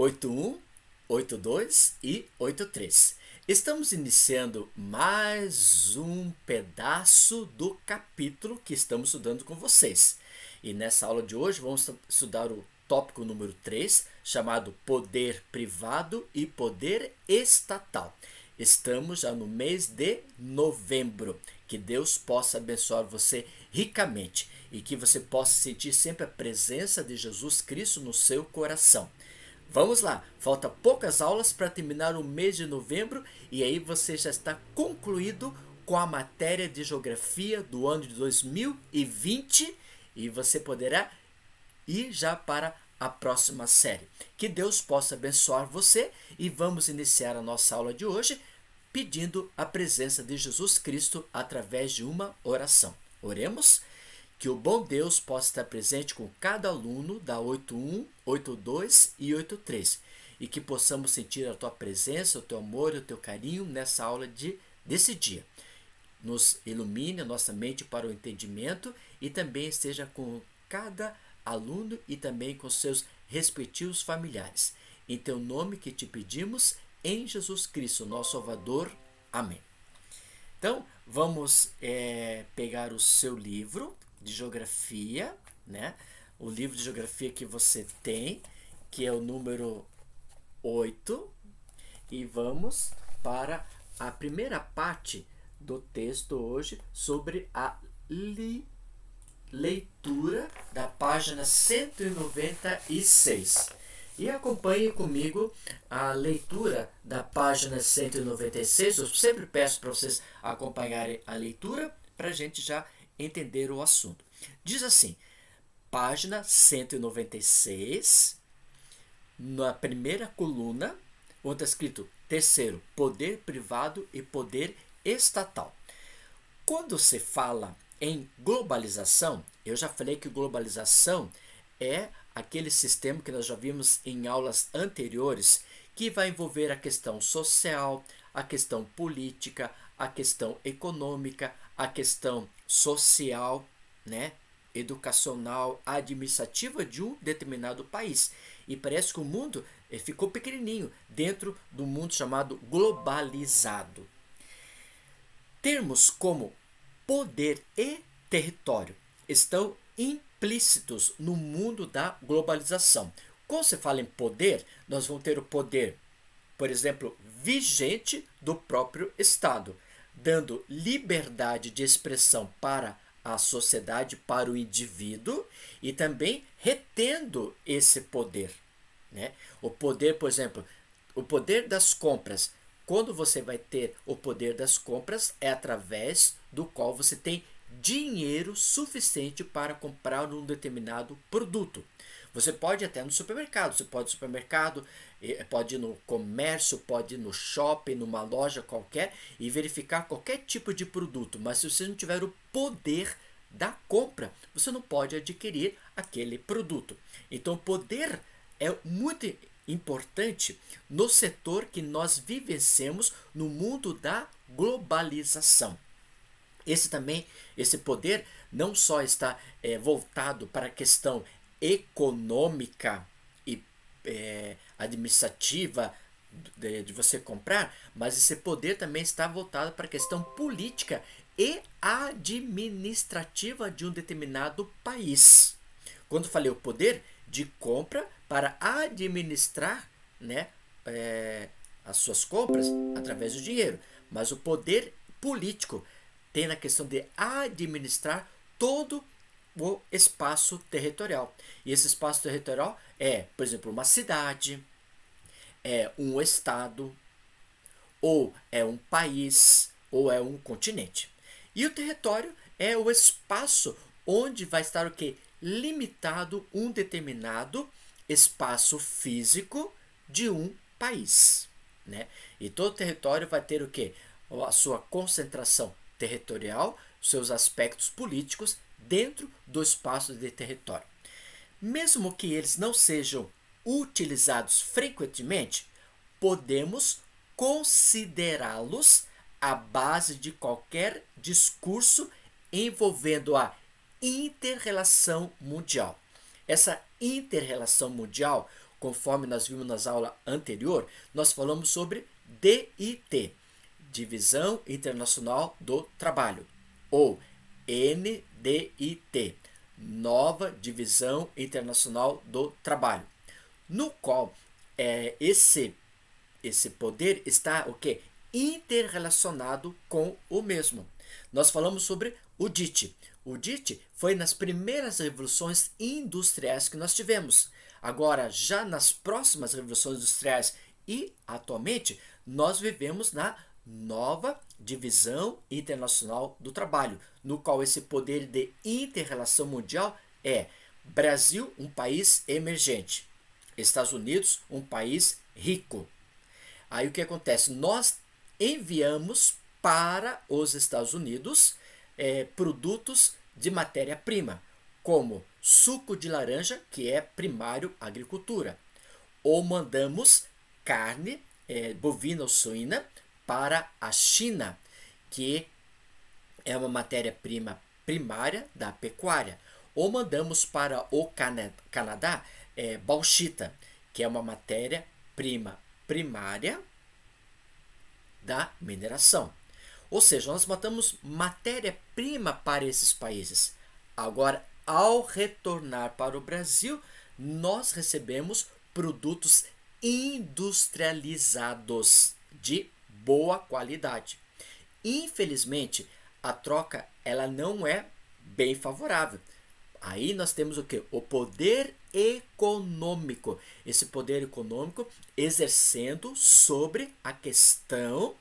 81, 82 e 83. Estamos iniciando mais um pedaço do capítulo que estamos estudando com vocês. E nessa aula de hoje vamos estudar o tópico número 3, chamado Poder Privado e Poder Estatal. Estamos já no mês de novembro. Que Deus possa abençoar você ricamente e que você possa sentir sempre a presença de Jesus Cristo no seu coração. Vamos lá, falta poucas aulas para terminar o mês de novembro e aí você já está concluído com a matéria de geografia do ano de 2020 e você poderá ir já para a próxima série. Que Deus possa abençoar você e vamos iniciar a nossa aula de hoje pedindo a presença de Jesus Cristo através de uma oração. Oremos. Que o bom Deus possa estar presente com cada aluno da 81, 82 e 83 e que possamos sentir a tua presença, o teu amor e o teu carinho nessa aula desse dia. Nos ilumine a nossa mente para o entendimento e também esteja com cada aluno e também com seus respectivos familiares. Em teu nome que te pedimos, em Jesus Cristo, nosso Salvador. Amém. Então, vamos pegar o seu livro de geografia, né? O livro de geografia que você tem, que é o número 8, e vamos para a primeira parte do texto hoje sobre a leitura da página 196. E acompanhe comigo a leitura da página 196. Eu sempre peço para vocês acompanharem a leitura para a gente já entender o assunto. Diz assim, página 196, na primeira coluna, onde está escrito terceiro, poder privado e poder estatal. Quando se fala em globalização, eu já falei que globalização é aquele sistema que nós já vimos em aulas anteriores, que vai envolver a questão social, a questão política, a questão econômica, a questão social, né, educacional, administrativa de um determinado país. E parece que o mundo ficou pequenininho dentro do mundo chamado globalizado. Termos como poder e território estão implícitos no mundo da globalização. Quando se fala em poder, nós vamos ter o poder, por exemplo, vigente do próprio Estado, dando liberdade de expressão para a sociedade, para o indivíduo e também retendo esse poder, né? O poder, por exemplo, o poder das compras. Quando você vai ter o poder das compras é através do qual você tem dinheiro suficiente para comprar um determinado produto. Você pode até no supermercado, você pode ir no supermercado, pode ir no comércio, pode ir no shopping, numa loja qualquer e verificar qualquer tipo de produto, mas se você não tiver o poder da compra, você não pode adquirir aquele produto. Então, o poder é muito importante no setor que nós vivenciamos no mundo da globalização. Esse poder não só está voltado para a questão econômica e administrativa de você comprar, mas esse poder também está voltado para a questão política e administrativa de um determinado país. Quando falei o poder de compra para administrar, né, as suas compras através do dinheiro, mas o poder político tem na questão de administrar todo o espaço territorial. E esse espaço territorial é, por exemplo, uma cidade, é um estado, ou é um país, ou é um continente. E o território é o espaço onde vai estar o quê? Limitado um determinado espaço físico de um país, né? E todo território vai ter o quê? A sua concentração territorial, seus aspectos políticos dentro do espaço de território. Mesmo que eles não sejam utilizados frequentemente, podemos considerá-los a base de qualquer discurso envolvendo a inter-relação mundial. Essa inter-relação mundial conforme nós vimos nas aulas anterior, nós falamos sobre DIT, Divisão Internacional do Trabalho, ou NDIT, Nova Divisão Internacional do Trabalho, no qual esse poder está o quê? Interrelacionado com o mesmo. Nós falamos sobre o DIT. O DIT foi nas primeiras revoluções industriais que nós tivemos. Agora, já nas próximas revoluções industriais e atualmente, nós vivemos na nova divisão internacional do trabalho, no qual esse poder de inter-relação mundial é Brasil, um país emergente, Estados Unidos, um país rico. Aí o que acontece? Nós enviamos para os Estados Unidos produtos de matéria-prima, como suco de laranja, que é primário agricultura, ou mandamos carne bovina ou suína para a China, que é uma matéria-prima primária da pecuária, ou mandamos para o Canadá bauxita, que é uma matéria-prima primária da mineração. Ou seja, nós matamos matéria-prima para esses países. Agora, ao retornar para o Brasil, nós recebemos produtos industrializados de boa qualidade. Infelizmente, a troca ela não é bem favorável. Aí nós temos o quê? O poder econômico. Esse poder econômico exercendo sobre a questão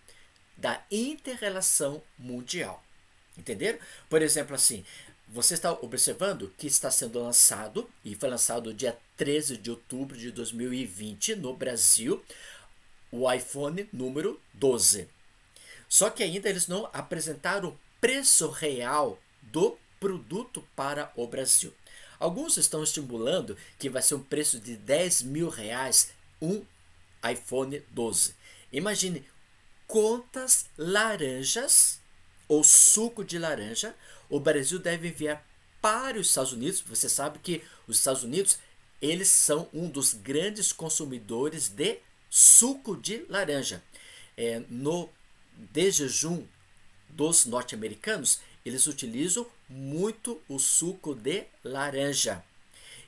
da inter-relação mundial. Entenderam? Por exemplo, assim, você está observando que está sendo lançado, e foi lançado dia 13 de outubro de 2020 no Brasil, o iPhone número 12. Só que ainda eles não apresentaram o preço real do produto para o Brasil. Alguns estão estimulando que vai ser um preço de R$10.000 um iPhone 12. Imagine quantas laranjas ou suco de laranja o Brasil deve enviar para os Estados Unidos. Você sabe que os Estados Unidos eles são um dos grandes consumidores de suco de laranja. No de jejum dos norte-americanos, eles utilizam muito o suco de laranja.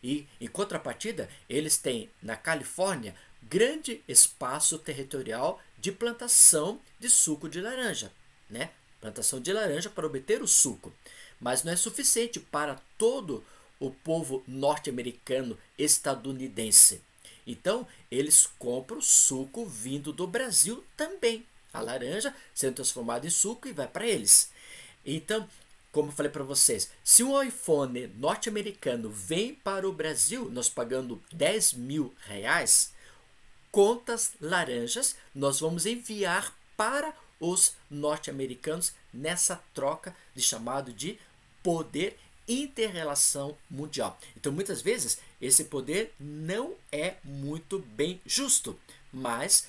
E, em contrapartida, eles têm na Califórnia grande espaço territorial de plantação de suco de laranja, né? Plantação de laranja para obter o suco. Mas não é suficiente para todo o povo norte-americano estadunidense. Então, eles compram suco vindo do Brasil também. A laranja sendo transformada em suco e vai para eles. Então, como eu falei para vocês, se um iPhone norte-americano vem para o Brasil, nós pagando R$10.000, quantas laranjas nós vamos enviar para os norte-americanos nessa troca de chamado de poder inter-relação mundial. Então, muitas vezes, esse poder não é muito bem justo, mas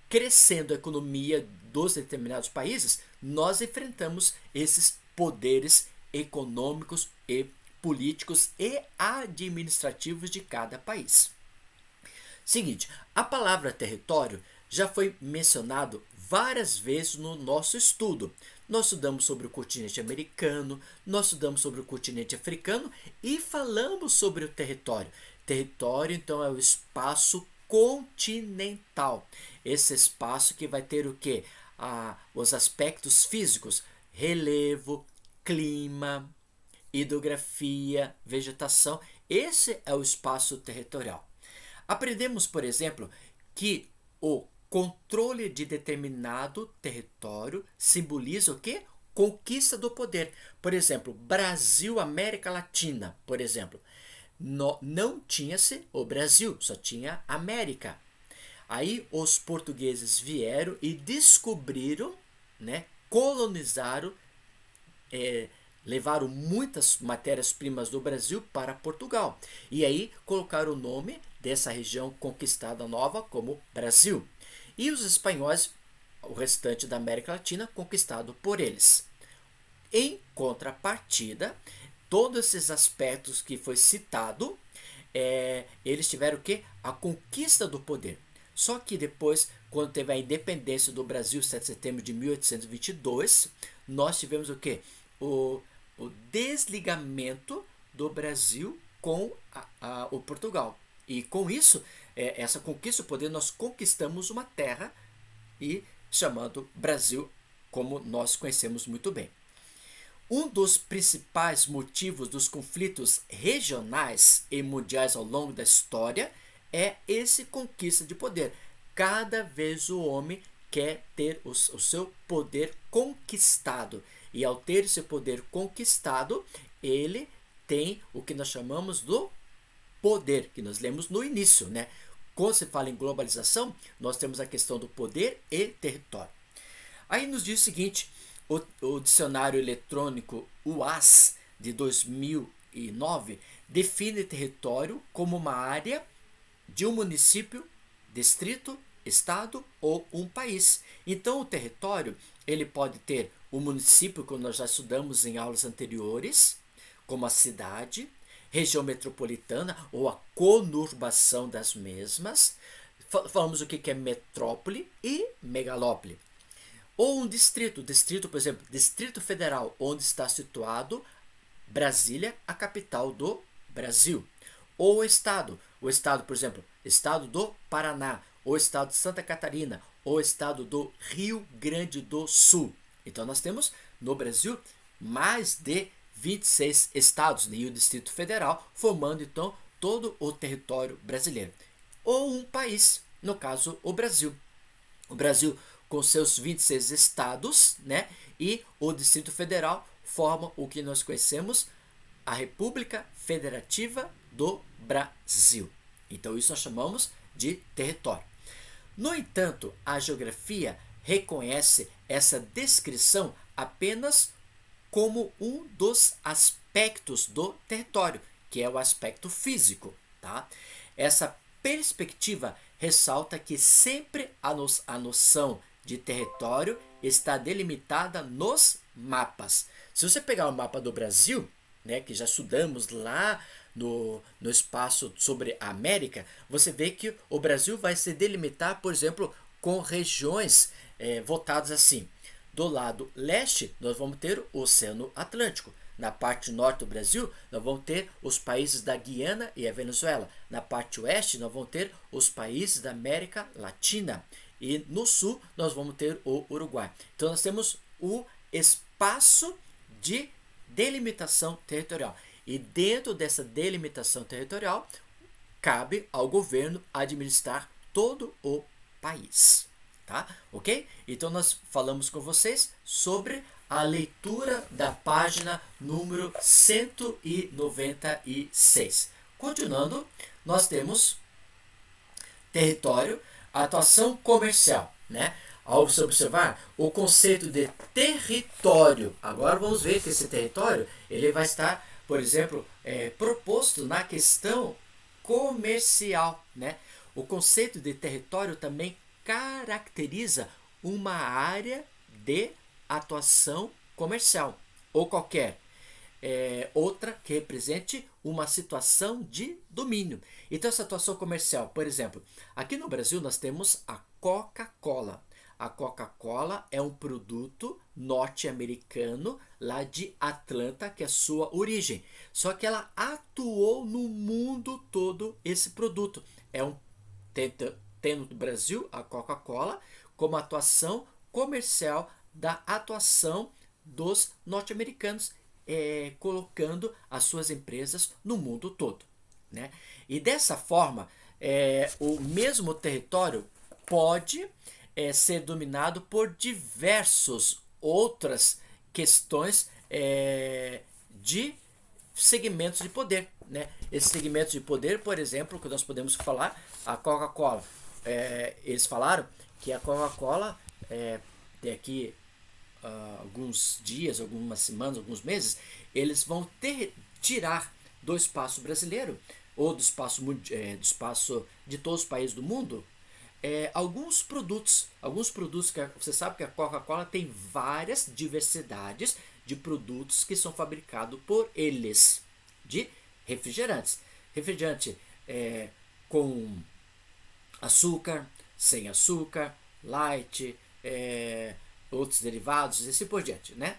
crescendo a economia dos determinados países, nós enfrentamos esses poderes econômicos e políticos e administrativos de cada país. Seguinte, a palavra território já foi mencionado várias vezes no nosso estudo. Nós estudamos sobre o continente americano, nós estudamos sobre o continente africano e falamos sobre o território. Território, então, é o espaço continental. Esse espaço que vai ter o quê? Os aspectos físicos, relevo, clima, hidrografia, vegetação. Esse é o espaço territorial. Aprendemos, por exemplo, que o controle de determinado território simboliza o quê? Conquista do poder. Por exemplo, Brasil, América Latina, por exemplo. Não tinha-se o Brasil, só tinha América. Aí os portugueses vieram e descobriram, né, colonizaram, levaram muitas matérias-primas do Brasil para Portugal. E aí colocaram o nome dessa região conquistada nova como Brasil. E os espanhóis, o restante da América Latina, conquistado por eles. Em contrapartida, todos esses aspectos que foi citado eles tiveram o quê? A conquista do poder. Só que depois, quando teve a independência do Brasil, 7 de setembro de 1822, nós tivemos o quê? O desligamento do Brasil com o Portugal. E com isso, essa conquista do poder, nós conquistamos uma terra e chamando Brasil, como nós conhecemos muito bem. Um dos principais motivos dos conflitos regionais e mundiais ao longo da história é esse conquista de poder. Cada vez o homem quer ter o seu poder conquistado. E ao ter esse poder conquistado, ele tem o que nós chamamos do poder, que nós lemos no início, né? Quando se fala em globalização, nós temos a questão do poder e território. Aí nos diz o seguinte, o dicionário eletrônico UAS de 2009 define território como uma área de um município, distrito, estado ou um país. Então o território ele pode ter o município, como nós já estudamos em aulas anteriores, como a cidade, região metropolitana ou a conurbação das mesmas. Falamos o que é metrópole e megalópole. Ou um distrito, por exemplo, Distrito Federal, onde está situado Brasília, a capital do Brasil. Ou o estado, por exemplo, estado do Paraná, ou estado de Santa Catarina, ou estado do Rio Grande do Sul. Então nós temos no Brasil mais de 26 estados e o Distrito Federal, formando então todo o território brasileiro. Ou um país, no caso o Brasil. O Brasil com seus 26 estados, né? E o Distrito Federal forma o que nós conhecemos a República Federativa do Brasil. Então isso nós chamamos de território. No entanto, a geografia reconhece essa descrição apenas como um dos aspectos do território, que é o aspecto físico, tá? Essa perspectiva ressalta que sempre a noção de território está delimitada nos mapas. Se você pegar o mapa do Brasil, né, que já estudamos lá no espaço sobre a América, você vê que o Brasil vai se delimitar, por exemplo, com regiões voltadas assim. Do lado leste, nós vamos ter o Oceano Atlântico. Na parte norte do Brasil, nós vamos ter os países da Guiana e a Venezuela. Na parte oeste, nós vamos ter os países da América Latina. E no sul, nós vamos ter o Uruguai. Então, nós temos o espaço de delimitação territorial. E dentro dessa delimitação territorial, cabe ao governo administrar todo o país. Tá? Ok? Então nós falamos com vocês sobre a leitura da página número 196. Continuando, nós temos território, atuação comercial, né? Ao se observar o conceito de território, agora vamos ver que esse território ele vai estar, por exemplo, proposto na questão comercial, né? O conceito de território também caracteriza uma área de atuação comercial ou qualquer outra que represente uma situação de domínio. Então essa atuação comercial, por exemplo, aqui no Brasil nós temos a Coca-Cola. A Coca-Cola é um produto norte-americano lá de Atlanta, que é a sua origem. Só que ela atuou no mundo todo esse produto. Tem no Brasil a Coca-Cola como atuação comercial da atuação dos norte-americanos, colocando as suas empresas no mundo todo, né? E dessa forma, o mesmo território pode ser dominado por diversas outras questões de segmentos de poder, né? Esses segmentos de poder, por exemplo, que nós podemos falar, a Coca-Cola. Eles falaram que a Coca-Cola, daqui alguns dias, algumas semanas, alguns meses, eles vão tirar do espaço brasileiro ou do espaço de todos os países do mundo alguns produtos que você sabe que a Coca-Cola tem várias diversidades de produtos que são fabricados por eles, de refrigerantes. Refrigerante com açúcar, sem açúcar, light, outros derivados e assim por diante, né?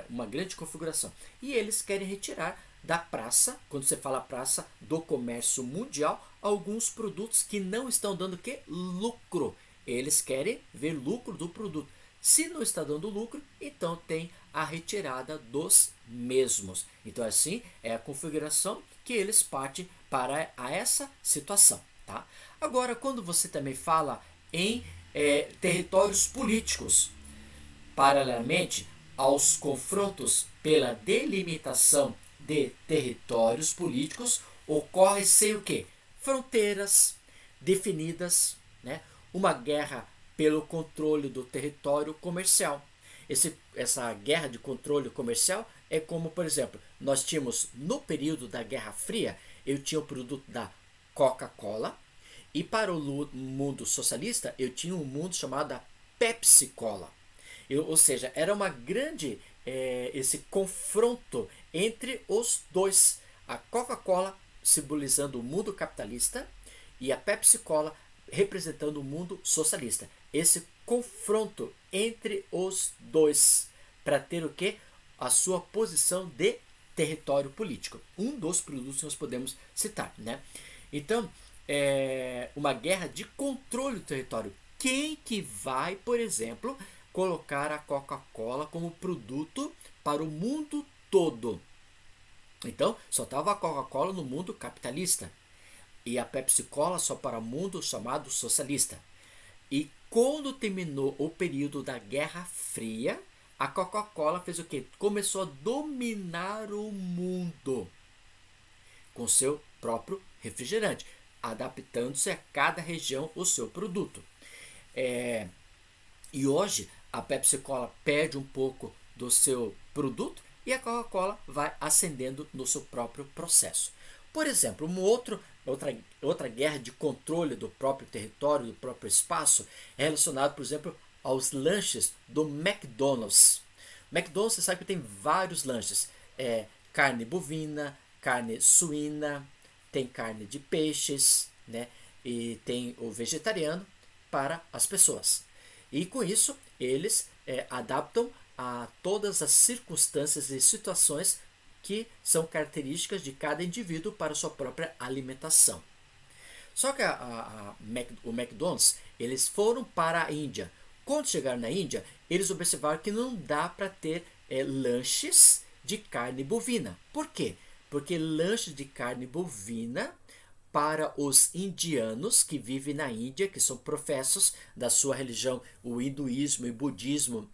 Uma grande configuração. E eles querem retirar da praça, quando você fala praça, do comércio mundial, alguns produtos que não estão dando que? Lucro. Eles querem ver lucro do produto. Se não está dando lucro, então tem a retirada dos mesmos. Então assim é a configuração que eles partem para essa situação. Tá? Agora, quando você também fala em territórios políticos, paralelamente aos confrontos pela delimitação de territórios políticos, ocorre-se o quê? Fronteiras definidas, né? Uma guerra pelo controle do território comercial. Essa guerra de controle comercial é como, por exemplo, nós tínhamos no período da Guerra Fria, eu tinha o produto da Coca-Cola, e para o mundo socialista eu tinha um mundo chamado Pepsi-Cola. Ou seja, era uma grande esse confronto entre os dois. A Coca-Cola simbolizando o mundo capitalista e a Pepsi-Cola representando o mundo socialista. Esse confronto entre os dois para ter o quê? A sua posição de território político. Um dos produtos que nós podemos citar, né? Então, uma guerra de controle do território. Quem que vai, por exemplo, colocar a Coca-Cola como produto para o mundo todo? Então, só estava a Coca-Cola no mundo capitalista e a Pepsi-Cola só para o mundo chamado socialista. E quando terminou o período da Guerra Fria, a Coca-Cola fez o quê? Começou a dominar o mundo com seu próprio refrigerante, adaptando-se a cada região o seu produto. E hoje a Pepsi-Cola perde um pouco do seu produto e a Coca-Cola vai ascendendo no seu próprio processo. Por exemplo, outra guerra de controle do próprio território, do próprio espaço, é relacionada, por exemplo, aos lanches do McDonald's. McDonald's, você sabe que tem vários lanches. Carne bovina, carne suína, tem carne de peixes, né? E tem o vegetariano para as pessoas. E com isso, eles adaptam a todas as circunstâncias e situações que são características de cada indivíduo para a sua própria alimentação. Só que o McDonald's, eles foram para a Índia. Quando chegaram na Índia, eles observaram que não dá para ter lanches de carne bovina. Por quê? Porque lanches de carne bovina para os indianos que vivem na Índia, que são professos da sua religião, o hinduísmo e budismo,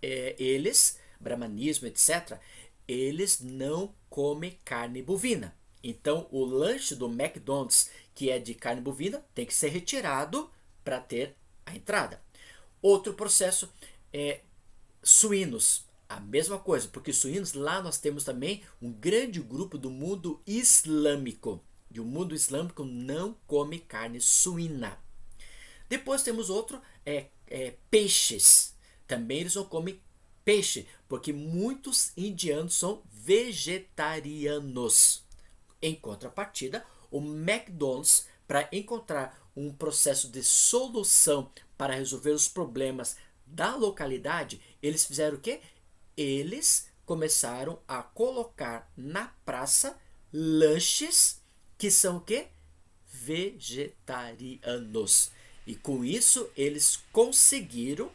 eles, brahmanismo, etc., eles não comem carne bovina. Então, o lanche do McDonald's, que é de carne bovina, tem que ser retirado para ter a entrada. Outro processo é suínos. A mesma coisa, porque suínos, lá nós temos também um grande grupo do mundo islâmico. E o mundo islâmico não come carne suína. Depois temos outro, peixes. Também eles não comem peixe, porque muitos indianos são vegetarianos. Em contrapartida, o McDonald's, para encontrar um processo de solução para resolver os problemas da localidade, eles fizeram o quê? Eles começaram a colocar na praça lanches que são o quê? Vegetarianos. E com isso eles conseguiram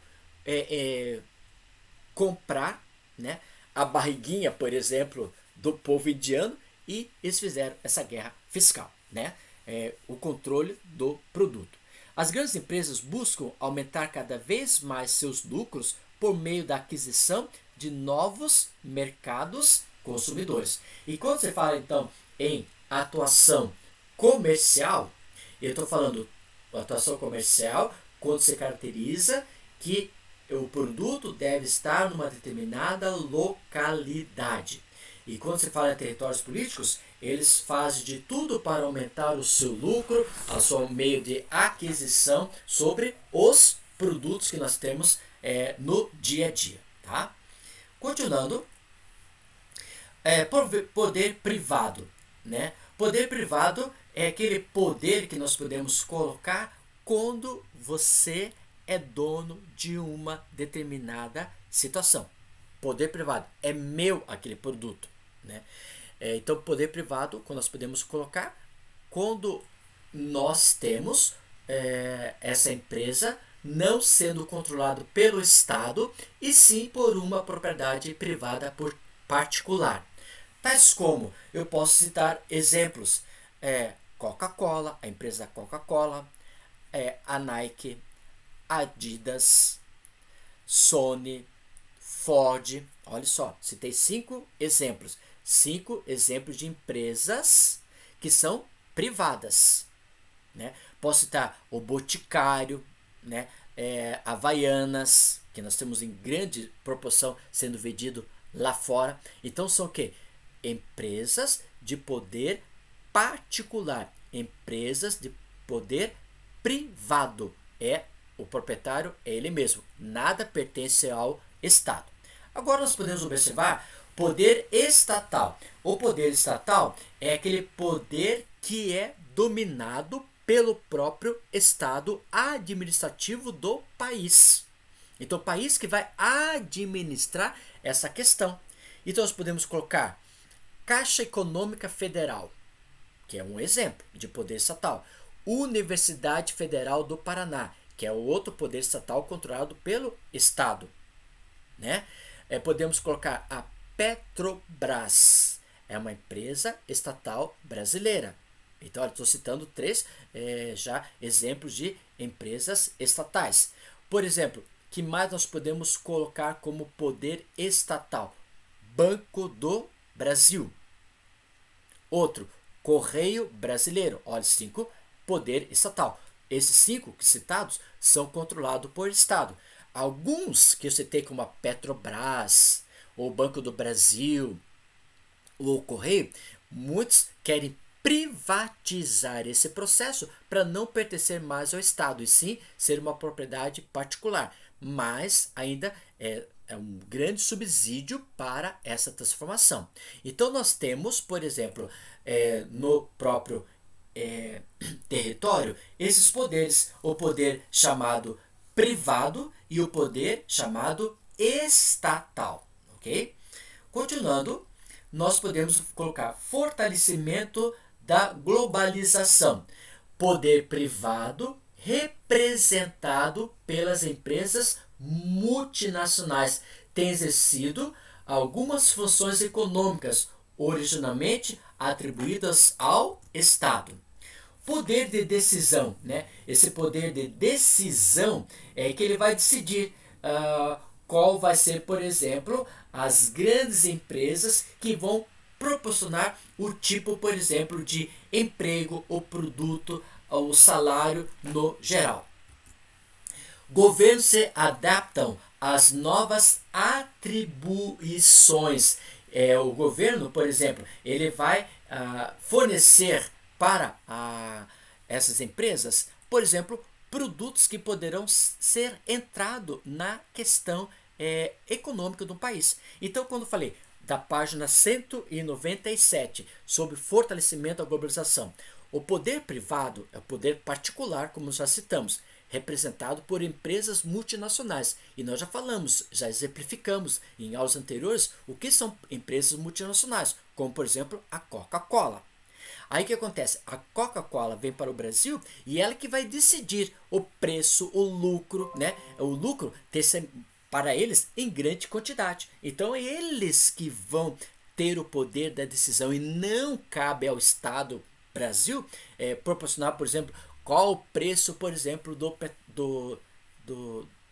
comprar, né, a barriguinha, por exemplo, do povo indiano, e eles fizeram essa guerra fiscal, né? O controle do produto. As grandes empresas buscam aumentar cada vez mais seus lucros por meio da aquisição de novos mercados consumidores. E quando você fala então em atuação comercial, eu estou falando atuação comercial quando se caracteriza que o produto deve estar numa determinada localidade. E quando se fala em territórios políticos, eles fazem de tudo para aumentar o seu lucro, ao seu meio de aquisição sobre os produtos que nós temos no dia a dia. Tá? Continuando, poder privado. Né? Poder privado é aquele poder que nós podemos colocar quando você é dono de uma determinada situação. Poder privado, é meu aquele produto, né? Então, poder privado, quando nós podemos colocar quando nós temos essa empresa não sendo controlado pelo Estado e sim por uma propriedade privada por particular. Tais como, eu posso citar exemplos, Coca-Cola, a empresa Coca-Cola, a Nike, Adidas, Sony, Ford. Olha só, citei 5 exemplos de empresas que são privadas, né? Posso citar o Boticário, né? Havaianas, que nós temos em grande proporção sendo vendido lá fora. Então são o quê? Empresas de poder particular, empresas de poder privado. O proprietário é ele mesmo, nada pertence ao Estado. Agora nós podemos observar poder estatal. O poder estatal é aquele poder que é dominado pelo próprio Estado administrativo do país. Então, o país que vai administrar essa questão. Então, nós podemos colocar Caixa Econômica Federal, que é um exemplo de poder estatal. Universidade Federal do Paraná, que é o outro poder estatal controlado pelo Estado, né? Podemos colocar a Petrobras, é uma empresa estatal brasileira. Então, estou citando 3 já exemplos de empresas estatais. Por exemplo, que mais nós podemos colocar como poder estatal? Banco do Brasil. Outro, Correio Brasileiro. Olha, 5 poder estatal. Esses 5 citados são controlados por Estado. Alguns que eu citei como a Petrobras, ou Banco do Brasil, ou o Correio, muitos querem privatizar esse processo para não pertencer mais ao Estado, e sim ser uma propriedade particular. Mas ainda é um grande subsídio para essa transformação. Então nós temos, por exemplo, no próprio território, esses poderes, o poder chamado privado e o poder chamado estatal, ok? Continuando, nós podemos colocar fortalecimento da globalização, poder privado representado pelas empresas multinacionais, tem exercido algumas funções econômicas originalmente atribuídas ao Estado. Poder de decisão, né? Esse poder de decisão é que ele vai decidir qual vai ser, por exemplo, as grandes empresas que vão proporcionar o tipo, por exemplo, de emprego, o produto, o salário no geral. Governos se adaptam às novas atribuições. O governo, por exemplo, ele vai fornecer para essas empresas, por exemplo, produtos que poderão ser entrado na questão econômica do país. Então, quando eu falei da página 197 sobre fortalecimento da globalização, o poder privado é o poder particular, como já citamos, representado por empresas multinacionais. E nós já falamos, já exemplificamos em aulas anteriores o que são empresas multinacionais, como por exemplo a Coca-Cola. Aí o que acontece? A Coca-Cola vem para o Brasil e ela que vai decidir o preço, o lucro, né? O lucro para eles em grande quantidade. Então, eles que vão ter o poder da decisão e não cabe ao Estado Brasil proporcionar, por exemplo, qual o preço, por exemplo,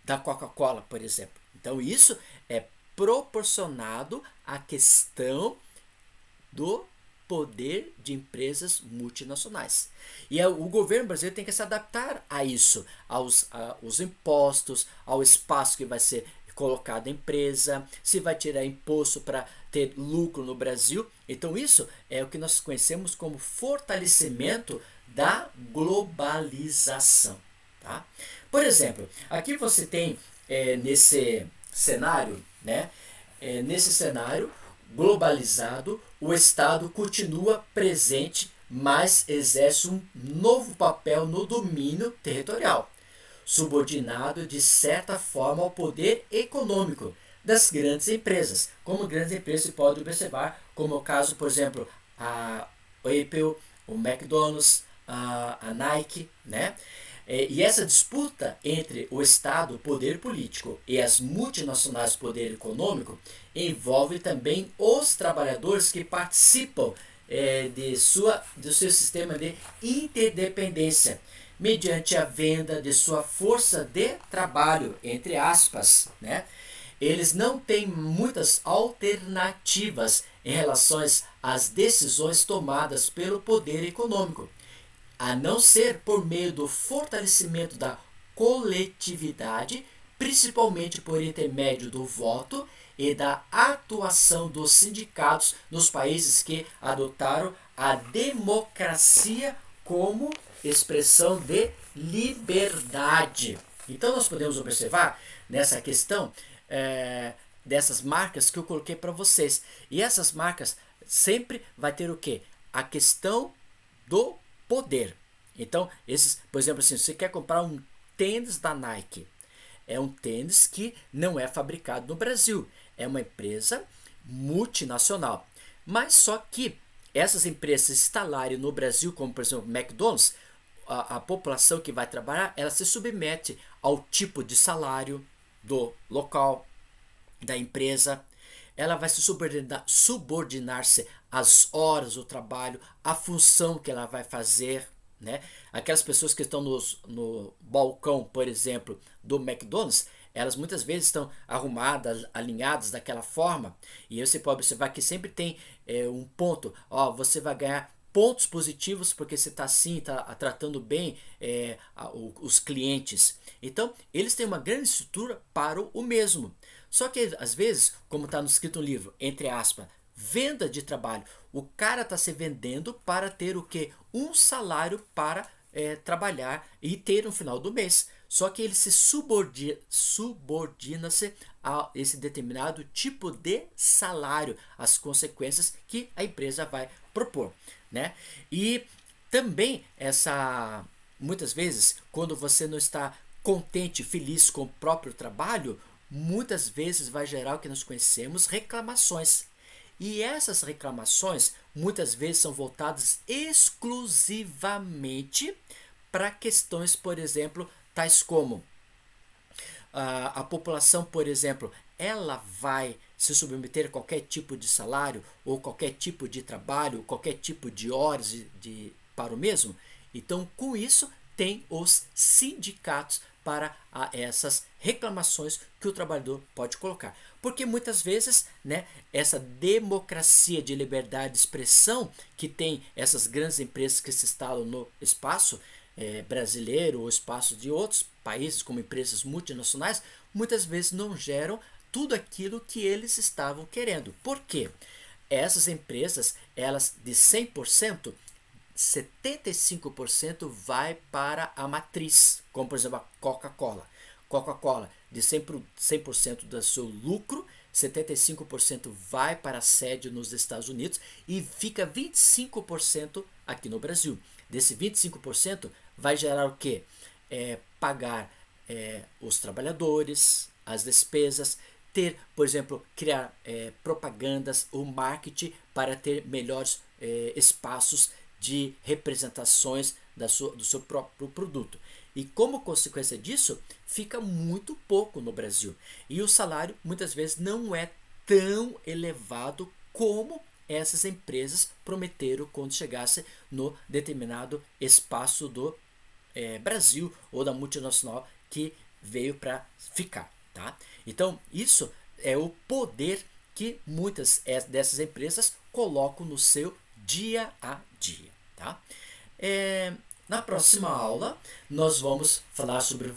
da Coca-Cola, por exemplo. Então, isso é proporcionado à questão do poder de empresas multinacionais. E o governo brasileiro tem que se adaptar a isso, aos impostos, ao espaço que vai ser colocado a empresa, se vai tirar imposto para ter lucro no Brasil. Então isso é o que nós conhecemos como fortalecimento da globalização. Tá? Por exemplo, aqui você tem nesse cenário, né? Nesse cenário globalizado, o Estado continua presente mas exerce um novo papel no domínio territorial, subordinado de certa forma ao poder econômico das grandes empresas. Como grandes empresas se pode observar, como o caso, por exemplo, a Apple, o McDonald's, a Nike, né? E essa disputa entre o Estado, o poder político, e as multinacionais, poder econômico, envolve também os trabalhadores que participam do seu sistema de interdependência, mediante a venda de sua força de trabalho, entre aspas, né? Eles não têm muitas alternativas em relação às decisões tomadas pelo poder econômico, a não ser por meio do fortalecimento da coletividade, principalmente por intermédio do voto e da atuação dos sindicatos nos países que adotaram a democracia como expressão de liberdade. Então nós podemos observar nessa questão dessas marcas que eu coloquei para vocês. E essas marcas sempre vai ter o quê? A questão do poder. Então, por exemplo, assim, você quer comprar um tênis da Nike. É um tênis que não é fabricado no Brasil. É uma empresa multinacional. Mas só que essas empresas se instalarem no Brasil, como por exemplo o McDonald's, a população que vai trabalhar, ela se submete ao tipo de salário do local, da empresa. Ela vai se subordinar-se às horas do trabalho, à função que ela vai fazer, né? Aquelas pessoas que estão no balcão, por exemplo, do McDonald's, elas muitas vezes estão arrumadas, alinhadas daquela forma, e você pode observar que sempre tem um ponto, você vai ganhar pontos positivos porque você está assim, está tratando bem os clientes. Então, eles têm uma grande estrutura para o mesmo. Só que, às vezes, como está escrito no livro, entre aspas, venda de trabalho, o cara está se vendendo para ter o quê? Um salário para trabalhar e ter no final do mês. Só que ele se subordina-se a esse determinado tipo de salário, as consequências que a empresa vai propor, né? E também muitas vezes, quando você não está contente, feliz com o próprio trabalho, muitas vezes vai gerar o que nós conhecemos reclamações. E essas reclamações muitas vezes são voltadas exclusivamente para questões, por exemplo, tais como a população, por exemplo, ela vai se submeter a qualquer tipo de salário ou qualquer tipo de trabalho, qualquer tipo de horas para o mesmo. Então, com isso, tem os sindicatos para essas reclamações que o trabalhador pode colocar. Porque muitas vezes, né, essa democracia de liberdade de expressão que tem essas grandes empresas que se instalam no espaço brasileiro ou espaço de outros países, como empresas multinacionais, muitas vezes não geram tudo aquilo que eles estavam querendo. Por quê? Essas empresas, elas de 100%, 75% vai para a matriz, como por exemplo a Coca-Cola. Coca-Cola, de 100% do seu lucro, 75% vai para a sede nos Estados Unidos e fica 25% aqui no Brasil. Desse 25% vai gerar o quê? Pagar os trabalhadores, as despesas, ter, por exemplo, criar propagandas ou marketing para ter melhores espaços de representações do seu próprio produto. E como consequência disso, fica muito pouco no Brasil. E o salário muitas vezes não é tão elevado como essas empresas prometeram quando chegasse no determinado espaço do Brasil ou da multinacional que veio para ficar. Tá? Então, isso é o poder que muitas dessas empresas colocam no seu dia a dia. Tá? Na próxima aula, nós vamos falar sobre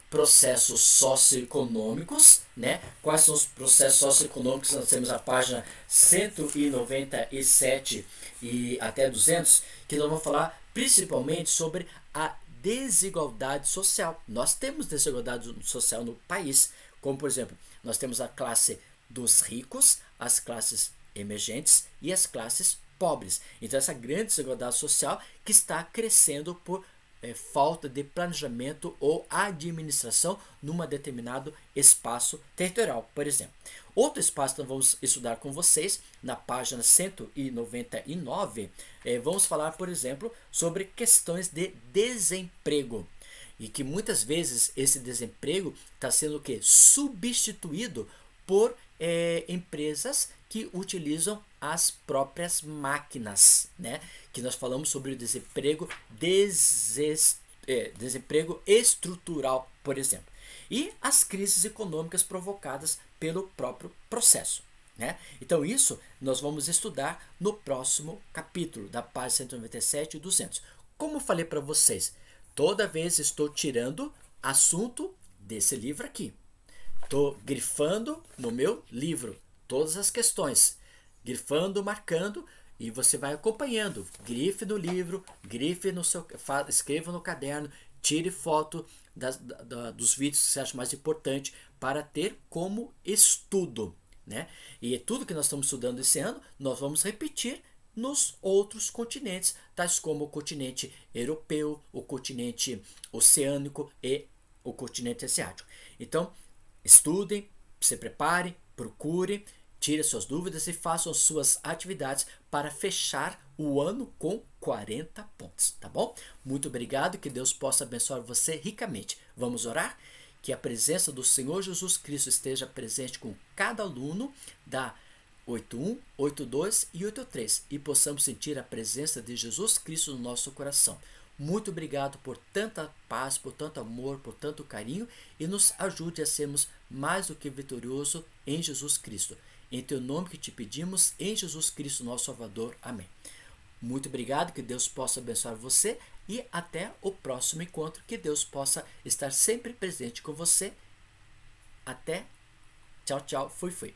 processos socioeconômicos, né? Quais são os processos socioeconômicos? Nós temos a página 197 e até 200, que nós vamos falar principalmente sobre a desigualdade social. Nós temos desigualdade social no país, como por exemplo, nós temos a classe dos ricos, as classes emergentes e as classes pobres. Então, essa grande desigualdade social que está crescendo por falta de planejamento ou administração num determinado espaço territorial, por exemplo. Outro espaço que nós vamos estudar com vocês, na página 199, vamos falar, por exemplo, sobre questões de desemprego. E que muitas vezes esse desemprego está sendo o quê? Substituído por empresas que utilizam as próprias máquinas, né? Que nós falamos sobre o desemprego, desemprego estrutural, por exemplo. E as crises econômicas provocadas pelo próprio processo, né? Então isso nós vamos estudar no próximo capítulo, da página 197 e 200. Como eu falei para vocês, toda vez estou tirando assunto desse livro aqui. Estou grifando no meu livro todas as questões, grifando, marcando, e você vai acompanhando. Grife no livro, grife no seu, escreva no caderno, tire foto dos vídeos que você acha mais importante para ter como estudo, né? E tudo que nós estamos estudando esse ano, nós vamos repetir nos outros continentes, tais como o continente europeu, o continente oceânico e o continente asiático. Então, estudem, se preparem, procurem, tirem suas dúvidas e façam suas atividades para fechar o ano com 40 pontos, tá bom? Muito obrigado, que Deus possa abençoar você ricamente. Vamos orar? Que a presença do Senhor Jesus Cristo esteja presente com cada aluno da 81, 82 e 83 e possamos sentir a presença de Jesus Cristo no nosso coração. Muito obrigado por tanta paz, por tanto amor, por tanto carinho e nos ajude a sermos mais do que vitoriosos em Jesus Cristo. Em teu nome que te pedimos, em Jesus Cristo, nosso Salvador. Amém. Muito obrigado, que Deus possa abençoar você e até o próximo encontro, que Deus possa estar sempre presente com você. Até, tchau, tchau, fui.